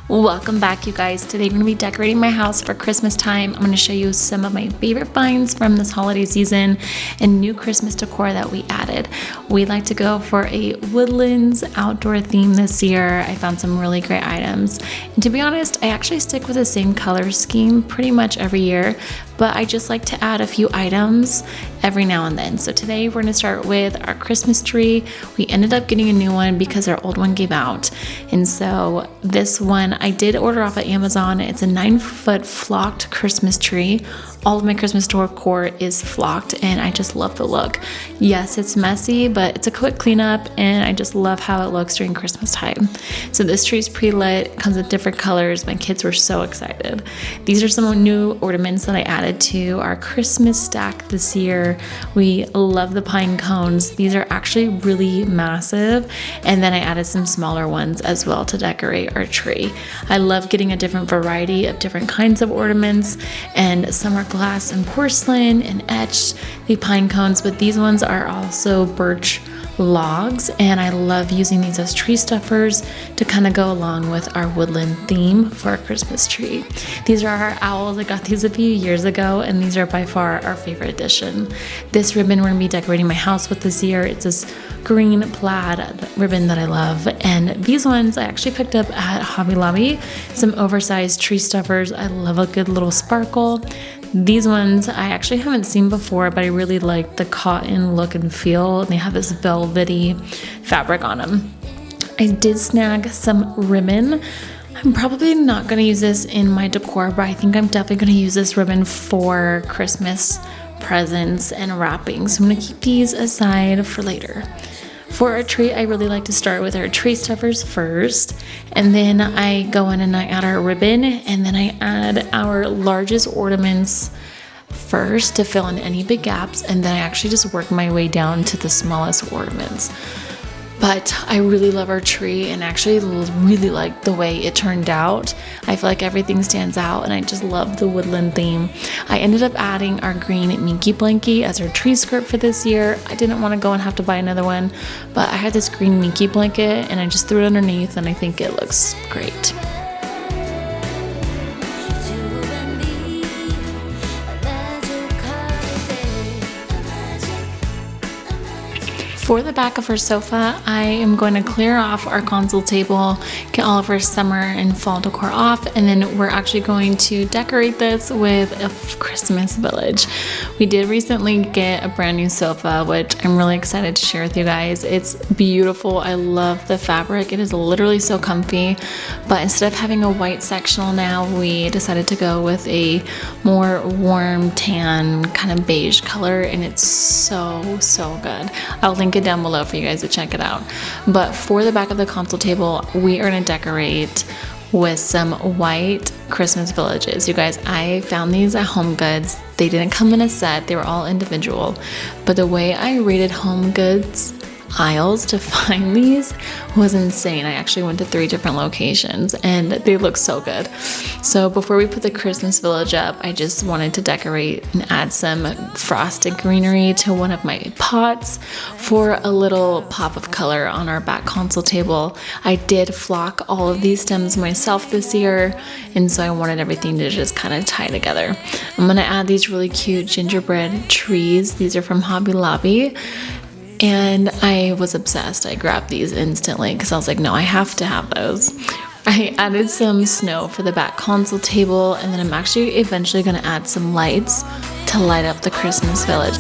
Welcome back, you guys. Today I'm going to be decorating my house for Christmas time. I'm going to show you some of my favorite finds from this holiday season and new Christmas decor that we added. We like to go for a woodlands outdoor theme this year. I found some really great items. And to be honest, I actually stick with the same color scheme pretty much every year, but I just like to add a few items every now and then. So today we're going to start with our Christmas tree. We ended up getting a new one because our old one gave out. And so this one I did order off of Amazon. It's a 9-foot flocked Christmas tree. All of my Christmas decor is flocked and I just love the look. Yes, it's messy, but it's a quick cleanup and I just love how it looks during Christmas time. So this tree is pre-lit, it comes with different colors. My kids were so excited. These are some new ornaments that I added to our Christmas stack this year. We love the pine cones. These are actually really massive. And then I added some smaller ones as well to decorate our tree. I love getting a different variety of different kinds of ornaments, and some are glass and porcelain and etched, the pine cones, but these ones are also birch logs, and I love using these as tree stuffers to kind of go along with our woodland theme for our Christmas tree. These are our owls. I got these a few years ago, and these are by far our favorite addition. This ribbon we're going to be decorating my house with this year. It's this green plaid ribbon that I love, and these ones I actually picked up at Hobby Lobby, some oversized tree stuffers. I love a good little sparkle. These ones I actually haven't seen before, but I really like the cotton look and feel. They have this velvety fabric on them. I did snag some ribbon. I'm probably not going to use this in my decor, but I think I'm definitely going to use this ribbon for Christmas presents and wrapping. So I'm going to keep these aside for later. For our tree, I really like to start with our tree stuffers first, and then I go in and I add our ribbon, and then I add our largest ornaments first to fill in any big gaps, and then I actually just work my way down to the smallest ornaments. But I really love our tree and actually really like the way it turned out. I feel like everything stands out and I just love the woodland theme. I ended up adding our green Minky Blankie as our tree skirt for this year. I didn't want to go and have to buy another one, but I had this green Minky blanket and I just threw it underneath and I think it looks great. For the back of our sofa, I am going to clear off our console table, get all of our summer and fall decor off, and then we're actually going to decorate this with a Christmas village. We did recently get a brand new sofa, which I'm really excited to share with you guys. It's beautiful. I love the fabric. It is literally so comfy, but instead of having a white sectional now, we decided to go with a more warm tan kind of beige color, and it's so good. I'll link it down below for you guys to check it out. But for the back of the console table, we are going to decorate with some white Christmas villages. You guys, I found these at Home Goods. They didn't come in a set, they were all individual, but the way I rated Home Goods aisles to find these was insane. I actually went to 3 different locations and they look so good. So before we put the Christmas village up, I just wanted to decorate and add some frosted greenery to one of my pots for a little pop of color on our back console table. I did flock all of these stems myself this year, and so I wanted everything to just kind of tie together. I'm going to add these really cute gingerbread trees. These are from Hobby Lobby. And I was obsessed. I grabbed these instantly because I was like, no, I have to have those. I added some snow for the back console table, and then I'm actually eventually going to add some lights to light up the Christmas village.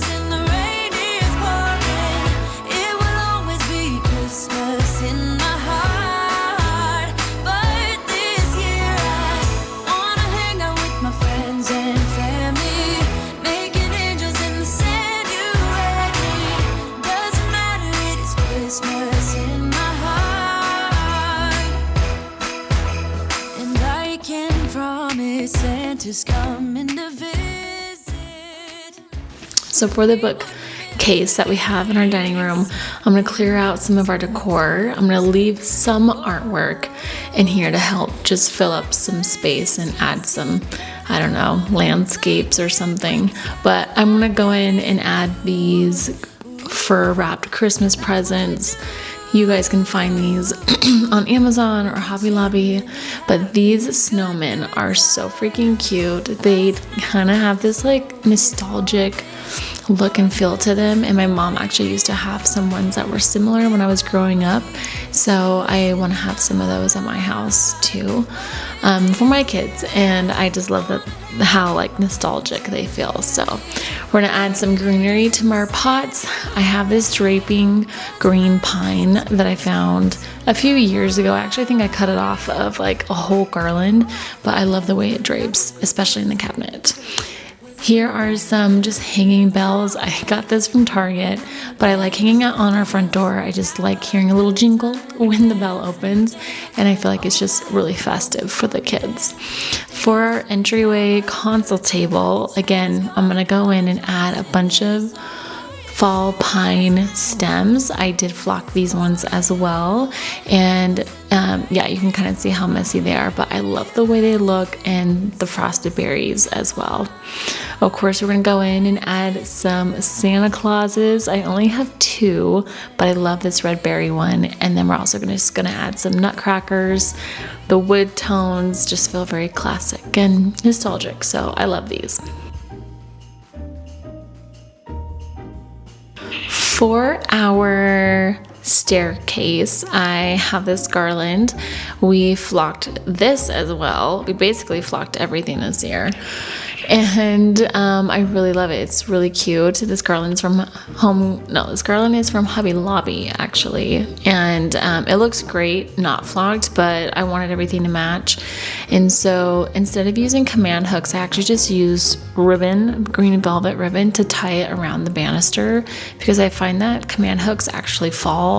So for the bookcase that we have in our dining room, I'm going to clear out some of our decor. I'm going to leave some artwork in here to help just fill up some space and add some, I don't know, landscapes or something. But I'm going to go in and add these fur wrapped Christmas presents. You guys can find these on Amazon or Hobby Lobby, but these snowmen are so freaking cute. They kind of have this like nostalgic look and feel to them, and my mom actually used to have some ones that were similar when I was growing up, so I want to have some of those at my house too, for my kids, and I just love how like nostalgic they feel. So we're gonna add some greenery to our pots. I have this draping green pine that I found a few years ago. Actually, I think I cut it off of like a whole garland, but I love the way it drapes, especially in the cabinet. Here are some just hanging bells. I got this from Target, but I like hanging it on our front door. I just like hearing a little jingle when the bell opens, and I feel like it's just really festive for the kids. For our entryway console table, again, I'm gonna go in and add a bunch of fall pine stems. I did flock these ones as well, and yeah, you can kind of see how messy they are, but I love the way they look, and the frosted berries as well. Of course, we're gonna go in and add some Santa Clauses. I only have 2, but I love this red berry one, and then we're also just gonna add some nutcrackers. The wood tones just feel very classic and nostalgic, so I love these. For our staircase, I have this garland. We flocked this as well. We basically flocked everything this year, and I really love it. It's really cute. This garland is from Hobby Lobby actually, and it looks great not flocked, but I wanted everything to match, and so instead of using command hooks, I actually just used ribbon, green velvet ribbon, to tie it around the banister, because I find that command hooks actually fall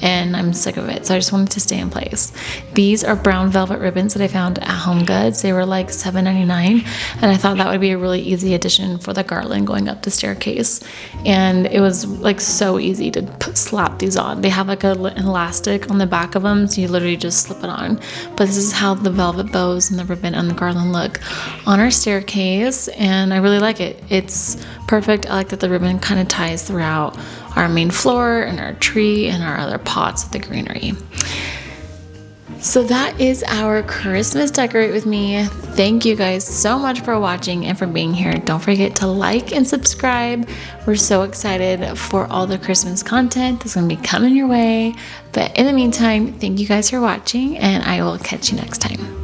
and I'm sick of it, so I just wanted to stay in place. These are brown velvet ribbons that I found at Home Goods. They were like $7.99, and I thought that would be a really easy addition for the garland going up the staircase, and it was like so easy to slap these on. They have like an elastic on the back of them, so you literally just slip it on. But this is how the velvet bows and the ribbon and the garland look on our staircase, and I really like it. It's perfect. I like that the ribbon kind of ties throughout our main floor and our tree and our other pots with the greenery. So that is our Christmas decorate with me. Thank you guys so much for watching and for being here. Don't forget to like and subscribe. We're so excited for all the Christmas content that's going to be coming your way. But in the meantime, thank you guys for watching, and I will catch you next time.